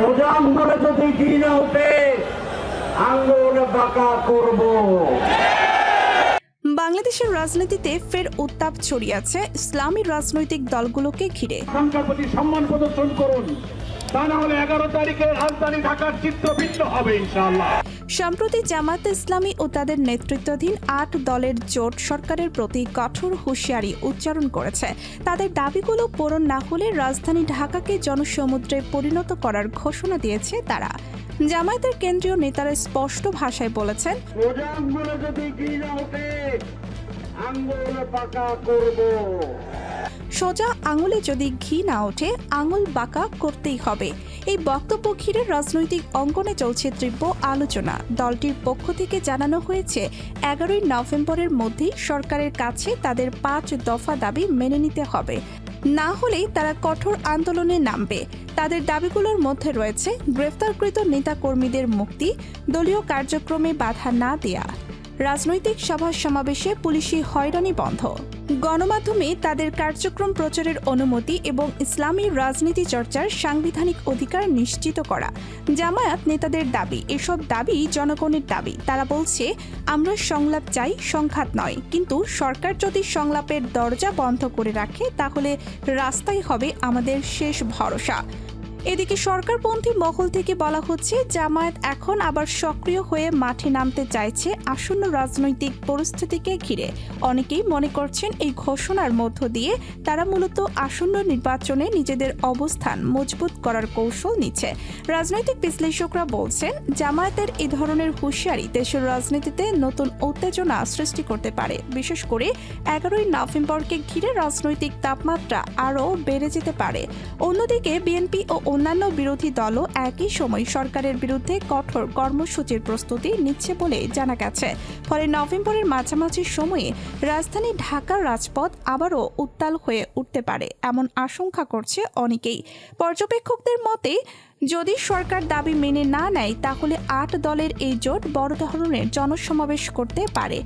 সোজা আঙ্গুলে যদি ঘি না ওঠে আঙ্গুল বাঁকা করব। বাংলাদেশের রাজনীতিতে ফের উত্তাপ ছড়িয়েছে ইসলামী রাজনৈতিক দলগুলোকে ঘিরে। সংখ্যার প্রতি সম্মান প্রদর্শন করুন, তা না হলে 11 তারিখে রাজধানী ঢাকার চিত্র ভিন্ন হবে ইনশাআল্লাহ। সম্প্রতি জামায়াতে ইসলামী ও তাদের নেতৃত্বাধীন 8 দলের জোট সরকারের প্রতি কঠোর হুঁশিয়ারি উচ্চারণ করেছে। তাদের দাবিগুলো পূরণ না হলে রাজধানী ঢাকাকে জনসমুদ্রে পরিণত করার ঘোষণা দিয়েছে তারা। জামায়াতের কেন্দ্রীয় নেতারা স্পষ্ট ভাষায় বলেছেন, সোজা আঙ্গুলে যদি ঘি না ওঠে আঙ্গুল বাঁকা করব। সোজা আঙুলে যদি ঘি না ওঠে আঙুল বাঁকা করতেই হবে। এই বক্তব্য ঘিরে রাজনৈতিক অঙ্গনে চলছে তীব্র আলোচনা। দলটির পক্ষ থেকে জানানো হয়েছে 11 নভেম্বরের মধ্যেই সরকারের কাছে তাদের 5 দফা দাবি মেনে নিতে হবে, না হলেই তারা কঠোর আন্দোলনে নামবে। তাদের দাবিগুলোর মধ্যে রয়েছে গ্রেফতারকৃত নেতাকর্মীদের মুক্তি, দলীয় কার্যক্রমে বাধা না দেয়া, রাজনৈতিক সভা সমাবেশে পুলিশি হয়রানি বন্ধ, গণমাধ্যমে তাদের কার্যক্রম প্রচারের অনুমতি এবং ইসলামী রাজনীতি চর্চার সাংবিধানিক অধিকার নিশ্চিত করা। জামায়াত নেতাদের দাবি, এসব দাবি জনগণের দাবি। তারা বলছে, আমরা সংলাপ চাই, সংঘাত নয়। কিন্তু সরকার যদি সংলাপের দরজা বন্ধ করে রাখে তাহলে রাস্তাই হবে আমাদের শেষ ভরসা। এদিকে সরকারপন্থী মহল থেকে বলা হচ্ছে, জামায়াত এখন আবার সক্রিয় হয়ে মাঠে নামতে চাইছে আসন্ন রাজনৈতিক পরিস্থিতিকে ঘিরে। অনেকেই মনে করছেন এই ঘোষণার মধ্য দিয়ে তারা মূলত আসন্ন নির্বাচনে নিজেদের অবস্থান মজবুত করার কৌশল নিচ্ছে। রাজনৈতিক বিশ্লেষকরা বলছেন, জামায়াতের এই ধরনের হুঁশিয়ারি দেশের রাজনীতিতে নতুন উত্তেজনা সৃষ্টি করতে পারে। বিশেষ করে 11 নভেম্বরকে ঘিরে রাজনৈতিক তাপমাত্রা আরও বেড়ে যেতে পারে। অন্যদিকে বিএনপি ও অন্যান্য বিরোধী দলও একই সময় সরকারের বিরুদ্ধে কঠোর কর্মসূচির প্রস্তুতি নিচ্ছে বলে জানা গেছে। ফলে নভেম্বরের মাঝামাঝি সময়ে রাজধানী ঢাকার রাজপথ আবারও উত্তাল হয়ে উঠতে পারে এমন আশঙ্কা করছে অনেকেই। পর্যবেক্ষকদের মতে, যদি সরকার দাবি মেনে না নেয় তাহলে 8 দলের এই জোট বড় ধরনের জনসমাবেশ করতে পারে।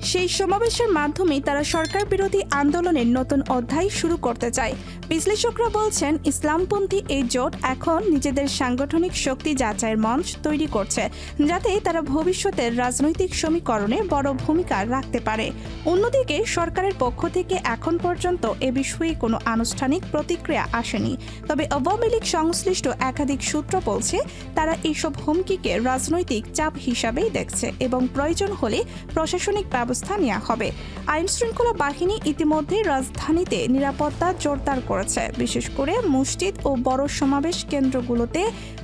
সেই সমাবেশের মাধ্যমে তারা সরকার বিরোধী আন্দোলনের নতুন অধ্যায় শুরু করতে চায়। বিশ্লেষকরা বলছেন, ইসলামপন্থী এই জোট এখন নিজেদের সাংগঠনিক শক্তি যাচাইয়ের মঞ্চ তৈরি করছে, যাতে তারা ভবিষ্যতের রাজনৈতিক সমীকরণে বড় ভূমিকা রাখতে পারে। অন্যদিকে সরকারের পক্ষ থেকে এখন পর্যন্ত এ বিষয়ে কোনো আনুষ্ঠানিক প্রতিক্রিয়া আসেনি। তবে আওয়ামী লীগ সংশ্লিষ্ট একাধিক সূত্র বলছে, তারা এইসব হুমকিকে রাজনৈতিক চাপ হিসাবেই দেখছে এবং প্রয়োজন হলে প্রশাসনিক ব্যবস্থা নেওয়া হবে। আইন শৃঙ্খলা বাহিনী ইতিমধ্যে রাজধানীতে নিরাপত্তা জোরদার করেছে। বিশেষ করে মসজিদ ও বড় সমাবেশ কেন্দ্রগুলোতে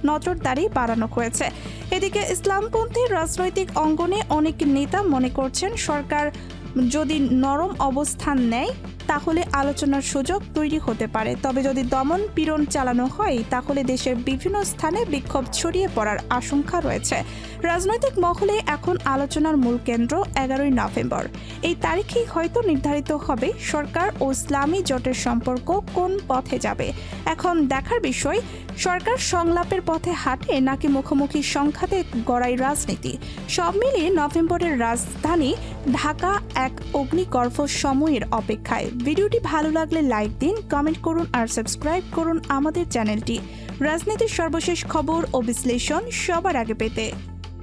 নজরদারি বাড়ানো হয়েছে। এদিকে ইসলামপন্থী রাজনৈতিক অঙ্গনে অনেক নেতা মনে করছেন, সরকার যদি নরম অবস্থান নেয় তাহলে আলোচনার সুযোগ তৈরি হতে পারে। তবে যদি দমন পীড়ন চালানো হয় তাহলে দেশের বিভিন্ন স্থানে বিক্ষোভ ছড়িয়ে পড়ার আশঙ্কা রয়েছে। রাজনৈতিক মহলে এখন আলোচনার মূল কেন্দ্র 11 নভেম্বর। এই তারিখেই হয়তো নির্ধারিত হবে সরকার ও ইসলামী জোটের সম্পর্ক কোন পথে যাবে। এখন দেখার বিষয়, সরকার সংলাপের পথে হাঁটে নাকি মুখোমুখি সংঘাতে গড়াই রাজনীতি। সব মিলিয়ে নভেম্বরের রাজধানী ঢাকা এক অগ্নিগর্ভ সময়ের অপেক্ষায়। ভিডিওটি ভালো লাগলে লাইক দিন, কমেন্ট করুন আর সাবস্ক্রাইব করুন আমাদের চ্যানেলটি। রাজনীতির সর্বশেষ খবর ও বিশ্লেষণ সবার আগে পেতে।